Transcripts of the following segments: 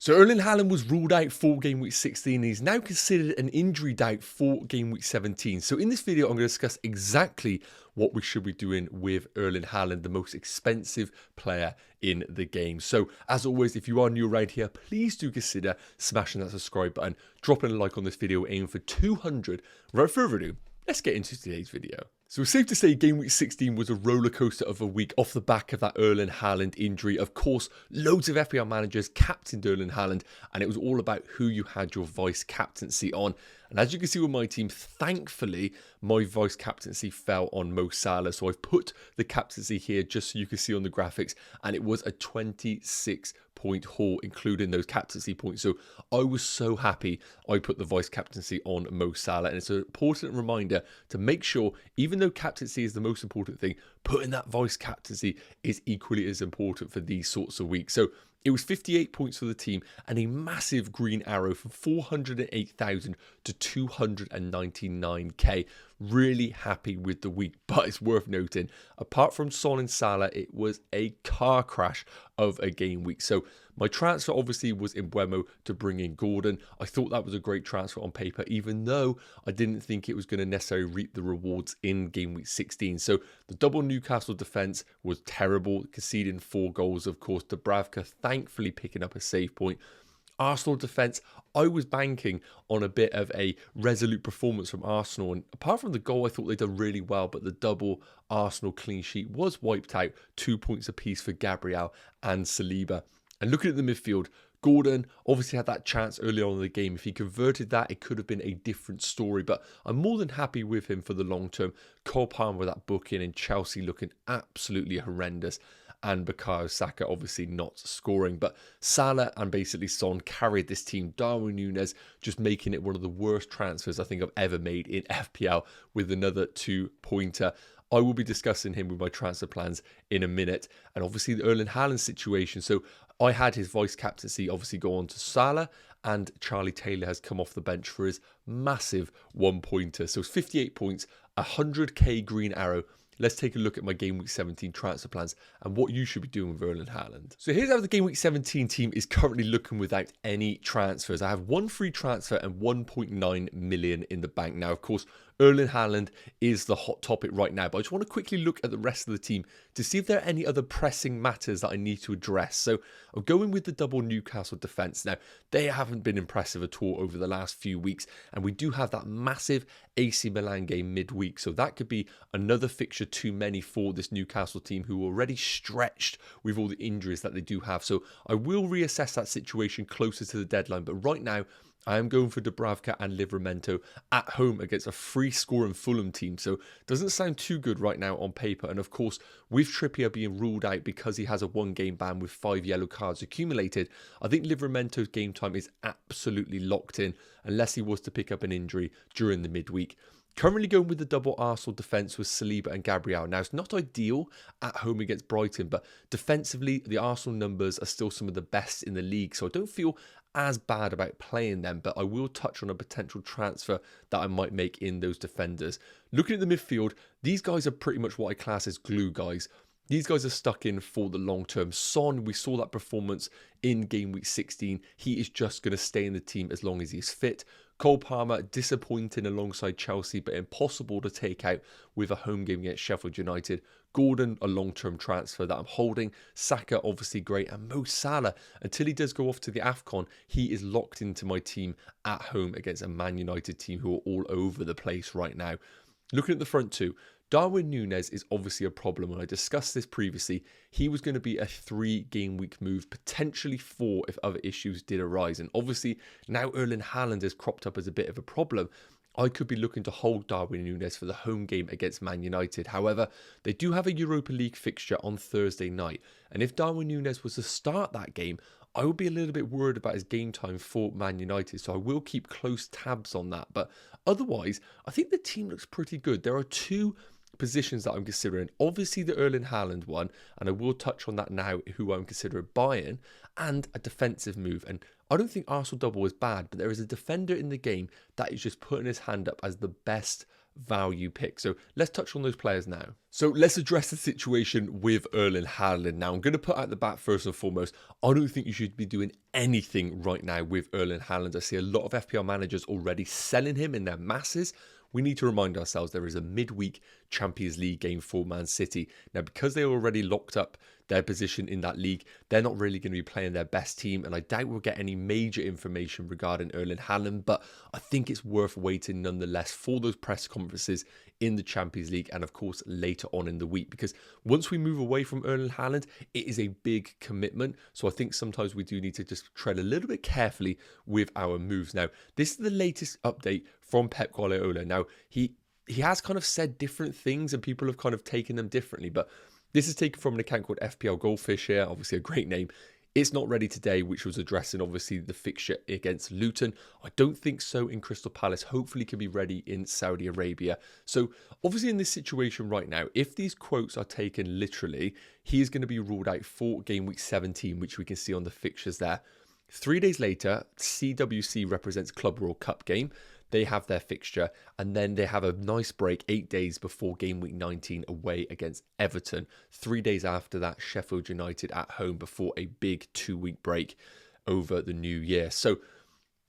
So Erling Haaland was ruled out for game week 16 and he's now considered an injury doubt for game week 17. So in this video, I'm going to discuss exactly what we should be doing with Erling Haaland, the most expensive player in the game. So as always, if you are new around here, please do consider smashing that subscribe button, dropping a like on this video, aiming for 200. Without further ado, let's get into today's video. So it's safe to say game week 16 was a roller coaster of a week off the back of that Erling Haaland injury. Of course, loads of FPL managers captained Erling Haaland, and it was all about who you had your vice captaincy on. And as you can see with my team, thankfully, my vice captaincy fell on Mo Salah. So I've put the captaincy here just so you can see on the graphics, and it was a 26-point haul, including those captaincy points. So I was so happy I put the vice captaincy on Mo Salah. And it's an important reminder to make sure, even though captaincy is the most important thing, putting that vice captaincy is equally as important for these sorts of weeks. So it was 58 points for the team and a massive green arrow from 408,000 to 299k. Really happy with the week, but it's worth noting, apart from Son and Salah, it was a car crash of a game week. So my transfer obviously was in Mbeumo to bring in Gordon. I thought that was a great transfer on paper, even though I didn't think it was going to necessarily reap the rewards in game week 16. So the double Newcastle defence was terrible, conceding 4 goals. Of course, Dubravka thankfully picking up a save point. Arsenal defence, I was banking on a bit of a resolute performance from Arsenal. And apart from the goal, I thought they'd done really well. But the double Arsenal clean sheet was wiped out. 2 points apiece for Gabriel and Saliba. And looking at the midfield, Gordon obviously had that chance early on in the game. If he converted that, it could have been a different story. But I'm more than happy with him for the long term. Cole Palmer with that booking and Chelsea looking absolutely horrendous. And Bukayo Saka obviously not scoring. But Salah and basically Son carried this team. Darwin Núñez just making it one of the worst transfers I think I've ever made in FPL with another 2-pointer. I will be discussing him with my transfer plans in a minute. And obviously the Erling Haaland situation. So I had his vice captaincy obviously go on to Salah, and Charlie Taylor has come off the bench for his massive 1-pointer. So it's 58 points, 100k green arrow. Let's take a look at my Game Week 17 transfer plans and what you should be doing with Erling Haaland. So here's how the Game Week 17 team is currently looking without any transfers. I have 1 free transfer and 1.9 million in the bank. Now, of course, Erling Haaland is the hot topic right now, but I just want to quickly look at the rest of the team to see if there are any other pressing matters that I need to address. So I'm going with the double Newcastle defence. Now, they haven't been impressive at all over the last few weeks, and we do have that massive AC Milan game midweek, so that could be another fixture too many for this Newcastle team who are already stretched with all the injuries that they do have. So I will reassess that situation closer to the deadline, but right now I am going for Dubravka and Livramento at home against a free scoring Fulham team. So doesn't sound too good right now on paper. And of course, with Trippier being ruled out because he has a 1-game ban with 5 yellow cards accumulated, I think Livramento's game time is absolutely locked in unless he was to pick up an injury during the midweek. Currently going with the double Arsenal defence with Saliba and Gabriel. Now, it's not ideal at home against Brighton, but defensively, the Arsenal numbers are still some of the best in the league. So I don't feel as bad about playing them, but I will touch on a potential transfer that I might make in those defenders. Looking at the midfield, these guys are pretty much what I class as glue guys. These guys are stuck in for the long term. Son, we saw that performance in game week 16. He is just going to stay in the team as long as he's fit. Cole Palmer, disappointing alongside Chelsea, but impossible to take out with a home game against Sheffield United. Gordon, a long-term transfer that I'm holding. Saka, obviously great. And Mo Salah, until he does go off to the AFCON, he is locked into my team at home against a Man United team who are all over the place right now. Looking at the front two, Darwin Núñez is obviously a problem. When I discussed this previously, he was going to be a 3-game week move, potentially 4 if other issues did arise. And obviously, now Erling Haaland has cropped up as a bit of a problem. I could be looking to hold Darwin Núñez for the home game against Man United. However, they do have a Europa League fixture on Thursday night. And if Darwin Núñez was to start that game, I would be a little bit worried about his game time for Man United, so I will keep close tabs on that. But otherwise, I think the team looks pretty good. There are 2 positions that I'm considering. Obviously the Erling Haaland one, and I will touch on that now, who I'm considering buying, and a defensive move. And I don't think Arsenal double is bad, but there is a defender in the game that is just putting his hand up as the best value pick. So let's touch on those players now. So let's address the situation with Erling Haaland. Now, I'm going to put out the bat first and foremost. I don't think you should be doing anything right now with Erling Haaland. I see a lot of FPL managers already selling him in their masses. We need to remind ourselves there is a midweek Champions League game for Man City. Now, because they already locked up their position in that league, they're not really going to be playing their best team, and I doubt we'll get any major information regarding Erling Haaland, but I think it's worth waiting nonetheless for those press conferences in the Champions League and, of course, later on in the week, because once we move away from Erling Haaland, it is a big commitment, so I think sometimes we do need to just tread a little bit carefully with our moves. Now, this is the latest update from Pep Guardiola. Now, he has kind of said different things and people have kind of taken them differently, but this is taken from an account called FPL Goldfish here, obviously a great name. It's not ready today, which was addressing obviously the fixture against Luton. I don't think so in Crystal Palace. Hopefully can be ready in Saudi Arabia. So obviously in this situation right now, if these quotes are taken literally, he is going to be ruled out for game week 17, which we can see on the fixtures there. 3 days later, CWC represents Club World Cup game. They have their fixture, and then they have a nice break 8 days before game week 19 away against Everton. 3 days after that, Sheffield United at home before a big 2-week break over the new year. So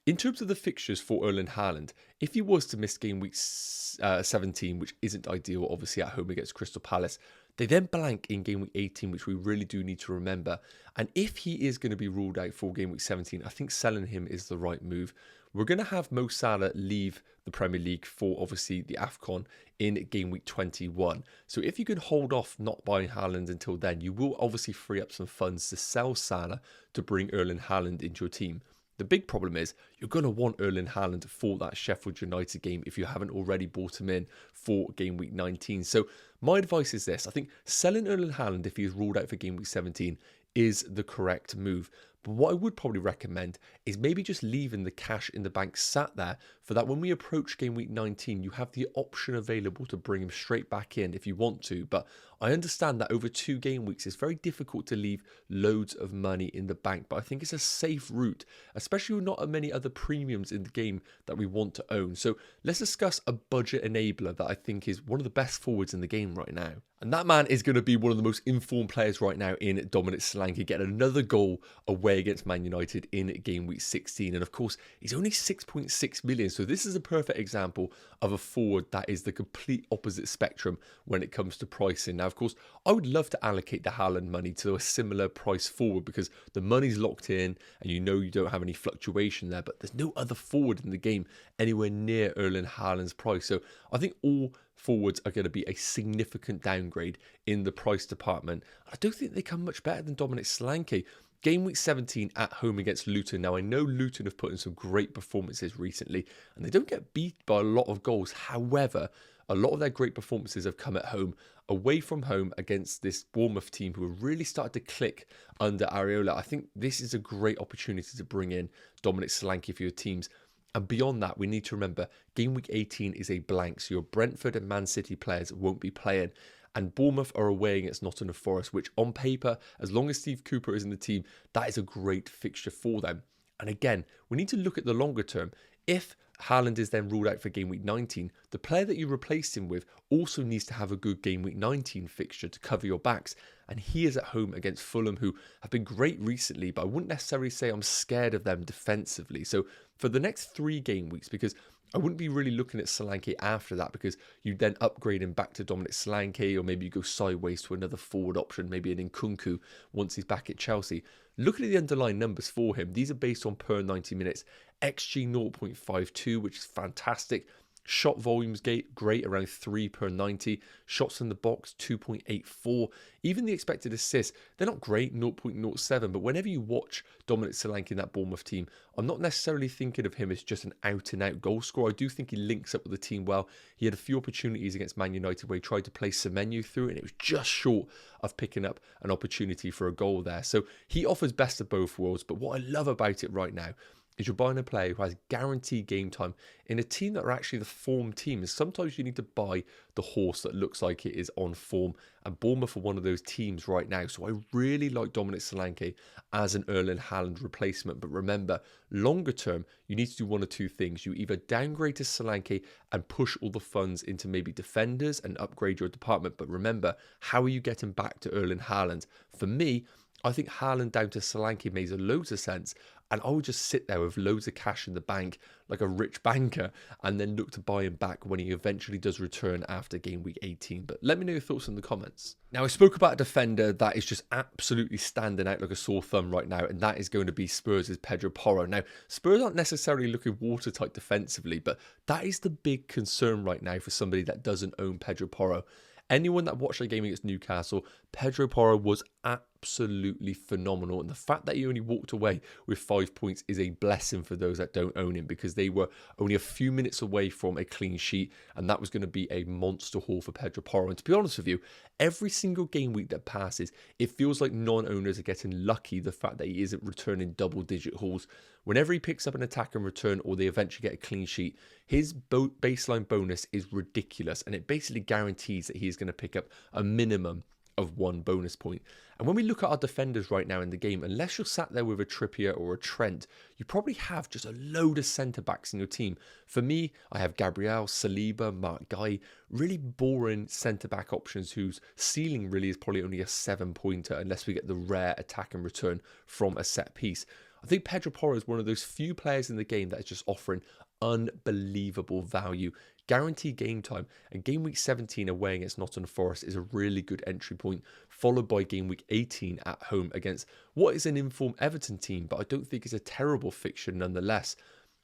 in terms of the fixtures for Erling Haaland, if he was to miss game week 17, which isn't ideal, obviously at home against Crystal Palace, they then blank in game week 18, which we really do need to remember. And if he is going to be ruled out for game week 17, I think selling him is the right move. We're going to have Mo Salah leave the Premier League for obviously the AFCON in game week 21. So if you can hold off not buying Haaland until then, you will obviously free up some funds to sell Salah to bring Erling Haaland into your team. The big problem is you're going to want Erling Haaland for that Sheffield United game if you haven't already bought him in for game week 19. So my advice is this. I think selling Erling Haaland if he's ruled out for game week 17 is the correct move. But what I would probably recommend is maybe just leaving the cash in the bank sat there for that when we approach game week 19, you have the option available to bring him straight back in if you want to. But I understand that over 2 game weeks, it's very difficult to leave loads of money in the bank. But I think it's a safe route, especially with not many other premiums in the game that we want to own. So let's discuss a budget enabler that I think is one of the best forwards in the game right now. And that man is going to be one of the most informed players right now in Dominic Solanke, getting another goal away against Man United in game week 16. And of course, he's only 6.6 million. So this is a perfect example of a forward that is the complete opposite spectrum when it comes to pricing. Now, of course, I would love to allocate the Haaland money to a similar price forward because the money's locked in and you know you don't have any fluctuation there, but there's no other forward in the game anywhere near Erling Haaland's price. So I think all forwards are going to be a significant downgrade in the price department. I don't think they come much better than Dominic Solanke. Game week 17 at home against Luton. Now, I know Luton have put in some great performances recently, and they don't get beat by a lot of goals. However, a lot of their great performances have come at home, away from home against this Bournemouth team who have really started to click under Areola. I think this is a great opportunity to bring in Dominic Solanke for your teams. And beyond that, we need to remember game week 18 is a blank. So your Brentford and Man City players won't be playing. And Bournemouth are away against Nottingham Forest, which on paper, as long as Steve Cooper is in the team, that is a great fixture for them. And again, we need to look at the longer term. If Haaland is then ruled out for game week 19, the player that you replaced him with also needs to have a good game week 19 fixture to cover your backs. And he is at home against Fulham, who have been great recently, but I wouldn't necessarily say I'm scared of them defensively. So for the next 3 game weeks, because I wouldn't be really looking at Solanke after that, because you then upgrade him back to Dominic Solanke, or maybe you go sideways to another forward option, maybe an Nkunku once he's back at Chelsea. Looking at the underlying numbers for him, these are based on per 90 minutes. XG 0.52, which is fantastic. Shot volumes great, around 3 per 90. Shots in the box, 2.84. Even the expected assists, they're not great, 0.07. But whenever you watch Dominic Solanke in that Bournemouth team, I'm not necessarily thinking of him as just an out-and-out goal scorer. I do think he links up with the team well. He had a few opportunities against Man United where he tried to play Semenyo through it, and it was just short of picking up an opportunity for a goal there. So he offers best of both worlds. But what I love about it right now is you're buying a player who has guaranteed game time in a team that are actually the form team. And sometimes you need to buy the horse that looks like it is on form, and Bournemouth are one of those teams right now. So I really like Dominic Solanke as an Erling Haaland replacement. But remember, longer term, you need to do one or two things. You either downgrade to Solanke and push all the funds into maybe defenders and upgrade your department. But remember, how are you getting back to Erling Haaland? For me, I think Haaland down to Solanke makes loads of sense, and I would just sit there with loads of cash in the bank like a rich banker and then look to buy him back when he eventually does return after game week 18. But let me know your thoughts in the comments. Now, I spoke about a defender that is just absolutely standing out like a sore thumb right now, and that is going to be Spurs' Pedro Porro. Now, Spurs aren't necessarily looking watertight defensively, but that is the big concern right now for somebody that doesn't own Pedro Porro. Anyone that watched the game against Newcastle, Pedro Porro was absolutely phenomenal. And the fact that he only walked away with 5 points is a blessing for those that don't own him, because they were only a few minutes away from a clean sheet. And that was going to be a monster haul for Pedro Porro. And to be honest with you, every single game week that passes, it feels like non-owners are getting lucky the fact that he isn't returning double-digit hauls. Whenever he picks up an attack and return, or they eventually get a clean sheet, his baseline bonus is ridiculous, and it basically guarantees that he is going to pick up a minimum of 1 bonus point. And when we look at our defenders right now in the game, unless you're sat there with a Trippier or a Trent, you probably have just a load of centre-backs in your team. For me, I have Gabriel, Saliba, Mark Guy, really boring centre-back options whose ceiling really is probably only a 7-pointer unless we get the rare attack and return from a set piece. I think Pedro Porro is one of those few players in the game that is just offering unbelievable value, guaranteed game time, and game week 17 away against Nottingham Forest is a really good entry point, followed by game week 18 at home against what is an informed Everton team, but I don't think it's a terrible fixture nonetheless.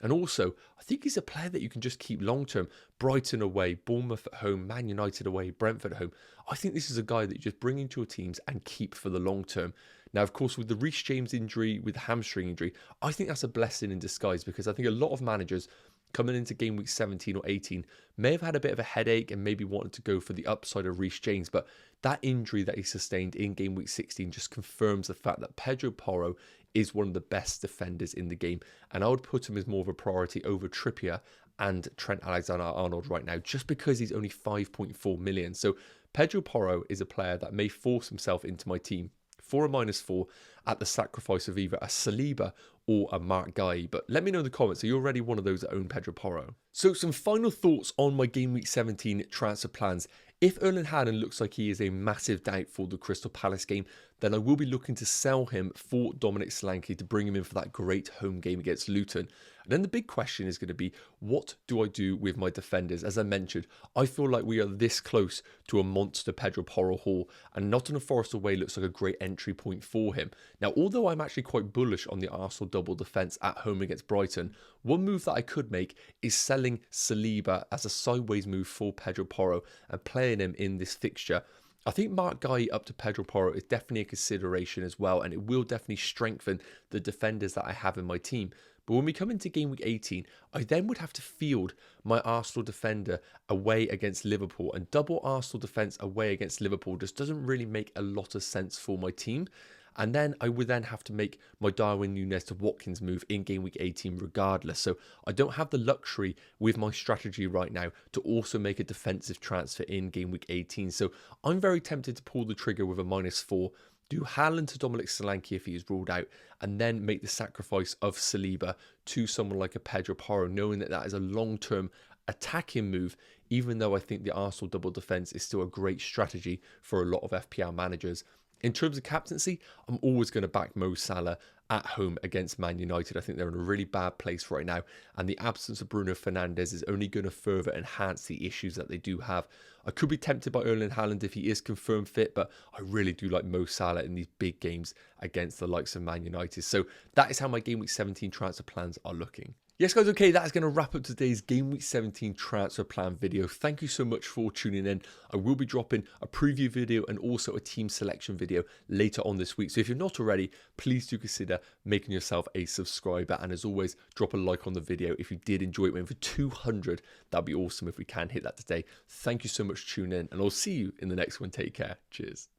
And also, I think he's a player that you can just keep long-term. Brighton away, Bournemouth at home, Man United away, Brentford at home. I think this is a guy that you just bring into your teams and keep for the long term. Now, of course, with the Reece James injury, with the hamstring injury, I think that's a blessing in disguise, because I think a lot of managers coming into game week 17 or 18 may have had a bit of a headache and maybe wanted to go for the upside of Reece James, but that injury that he sustained in game week 16 just confirms the fact that Pedro Porro is one of the best defenders in the game, and I would put him as more of a priority over Trippier and Trent Alexander-Arnold right now, just because he's only 5.4 million. So Pedro Porro is a player that may force himself into my team for a -4 at the sacrifice of either a Saliba or a Mark Guy. But let me know in the comments, are you already one of those that own Pedro Porro? So some final thoughts on my game week 17 transfer plans. If Erling Haaland looks like he is a massive doubt for the Crystal Palace game, then I will be looking to sell him for Dominic Solanke to bring him in for that great home game against Luton. And then the big question is going to be, what do I do with my defenders? As I mentioned, I feel like we are this close to a monster Pedro Porro haul, and Nottingham Forest away looks like a great entry point for him. Now, although I'm actually quite bullish on the Arsenal double defence at home against Brighton, one move that I could make is selling Saliba as a sideways move for Pedro Porro and playing him in this fixture. I think Mark Guy up to Pedro Porro is definitely a consideration as well, and it will definitely strengthen the defenders that I have in my team. But when we come into game week 18, I then would have to field my Arsenal defender away against Liverpool, and double Arsenal defence away against Liverpool just doesn't really make a lot of sense for my team. And then I would then have to make my Darwin Núñez to Watkins move in game week 18 regardless. So I don't have the luxury with my strategy right now to also make a defensive transfer in game week 18. So I'm very tempted to pull the trigger with a -4, do Haaland to Dominic Solanke if he is ruled out, and then make the sacrifice of Saliba to someone like a Pedro Porro, knowing that that is a long-term attacking move, even though I think the Arsenal double defence is still a great strategy for a lot of FPL managers. In terms of captaincy, I'm always going to back Mo Salah at home against Man United. I think they're in a really bad place right now, and the absence of Bruno Fernandes is only going to further enhance the issues that they do have. I could be tempted by Erling Haaland if he is confirmed fit, but I really do like Mo Salah in these big games against the likes of Man United. So that is how my Game Week 17 transfer plans are looking. Yes, guys, okay, that is going to wrap up today's Game Week 17 transfer plan video. Thank you so much for tuning in. I will be dropping a preview video and also a team selection video later on this week. So if you're not already, please do consider making yourself a subscriber. And as always, drop a like on the video if you did enjoy it. We're in for 200. That'd be awesome if we can hit that today. Thank you so much for tuning in, and I'll see you in the next one. Take care. Cheers.